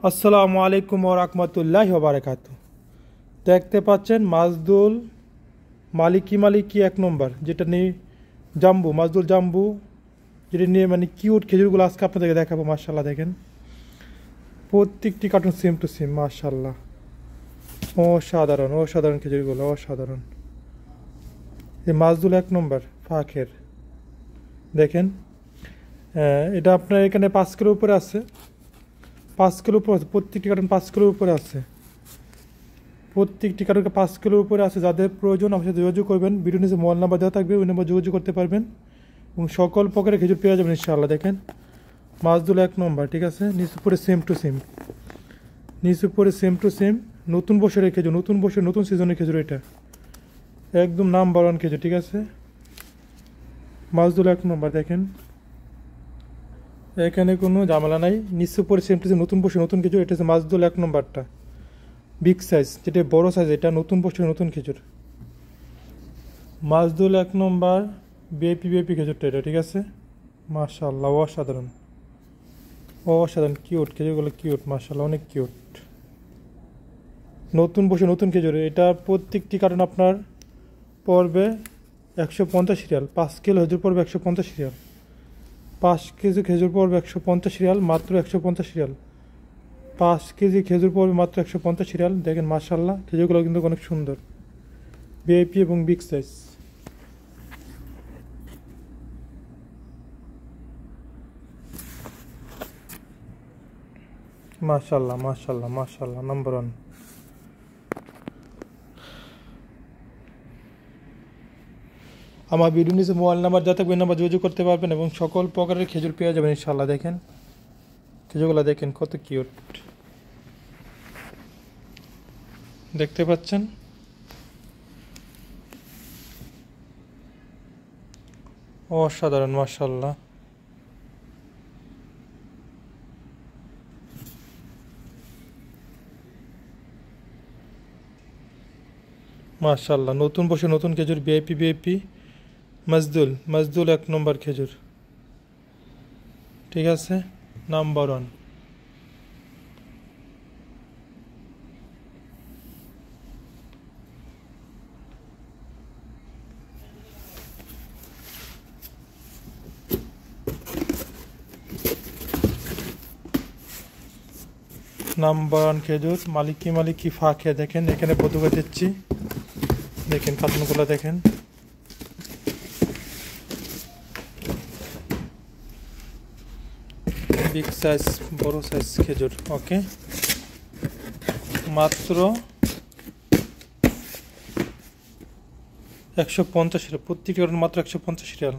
আসসালামু আলাইকুম ওয়া রাহমাতুল্লাহি ওয়া বারাকাতুহু। দেখতে পাচ্ছেন মাজদুল মালিকি 1 নম্বর, যেটা নিয়ে জাম্বু মাজদুল জাম্বু, যেটা নিয়ে মানে কিউট খেজুরগুলো আজকে আপনাদেরকে দেখাবো। মাশাআল্লাহ দেখেন, প্রত্যেকটি কার্টুন সেম টু সেম। মাশাআল্লাহ, অসাধারণ খেজুরগুলো, অসাধারণ। এই মাজদুল 1 নম্বর ফাঁকের দেখেন, এটা আপনার এখানে 5 কিলোর উপরে আছে, 5 কিলোর উপরে আছে। প্রত্যেকটি কার্টুন 5 কিলোর উপরে আছে, প্রত্যেকটি কার্টুনকে 5 কিলোর উপরে আছে। যাদের প্রয়োজন আমার সাথে যোগাযোগ করবেন। ভিডিও নিচে মোবাইল নাম্বার দেওয়া থাকবে, ওই নাম্বার যোগাযোগ করতে পারবেন এবং সকল প্রকারের খেজুর পেয়ে যাবেন ইনশাআল্লাহ। দেখেন মাজদুল 1 নম্বর, ঠিক আছে। নিচ উপরে সেম টু সেম, নিচ উপরে সেম টু সেম। নতুন বছরের খেজুর, নতুন বছর নতুন সিজনের খেজুর, এটা একদম নাম্বার 1 খেজুর, ঠিক আছে। মাজদুল 1 নম্বর দেখেন, এখানে কোনো ঝামেলা নাই। নিচে উপরে সেম টু সেম, নতুন বছর নতুন খেজুর। এটা হচ্ছে মাজদুল 1 নম্বরটা, বিগ সাইজ, যেটা বড় সাইজ। এটা নতুন বছর নতুন খেজুর, মাজদুল 1 নম্বর বিএপি খেজুরটা এটা, ঠিক আছে। মাশাআল্লাহ, অসাধারণ কিউট খেজুরগুলো, কিউট মাশাআল্লাহ, অনেক কিউট। নতুন বছর নতুন খেজুর। এটা প্রত্যেকটি কার্টন আপনার পড়বে 150 রিয়াল। 5 কিলো খেজুর পড়বে 150 রিয়াল। 5 কেজি খেজুর পড়বে 150 রিয়াল, মাত্র 150 রিয়াল। 5 কেজি খেজুর পড়বে মাত্র 150 রিয়াল। দেখেন মাশাআল্লাহ, খেজুরগুলো কিন্তু অনেক সুন্দর, ভিআইপি এবং বিগ সাইজ। মাশাআল্লাহ নাম্বার 1। আমার ভিডিও নিচে মোবাইল নাম্বার যা থাকবে, ওই নাম্বার যোগাযোগ করতে পারবেন এবং সকল প্রকারের খেজুর পেয়ে যাবেন ইনশাআল্লাহ। দেখেন খেজুরগুলো, দেখেন কত কিউট, দেখতে পাচ্ছেন। অসাধারণ মাশাআল্লাহ। মাশাআল্লাহ, নতুন বছর নতুন খেজুর, ভিআইপি মাজদুল 1 নম্বর খেজুর, ঠিক আছে, নাম্বার 1। নাম্বার 1 খেজুর মালিকি ফাঁকে। দেখেন এখানে পতুকা দিচ্ছি, দেখেন কার্টুনগুলো দেখেন, বিগ সাইজ বড় সাইজ খেজুর। ওকে, মাত্র 150 রিয়াল প্রত্যেকটি কার্টুন, মাত্র 150 রিয়াল।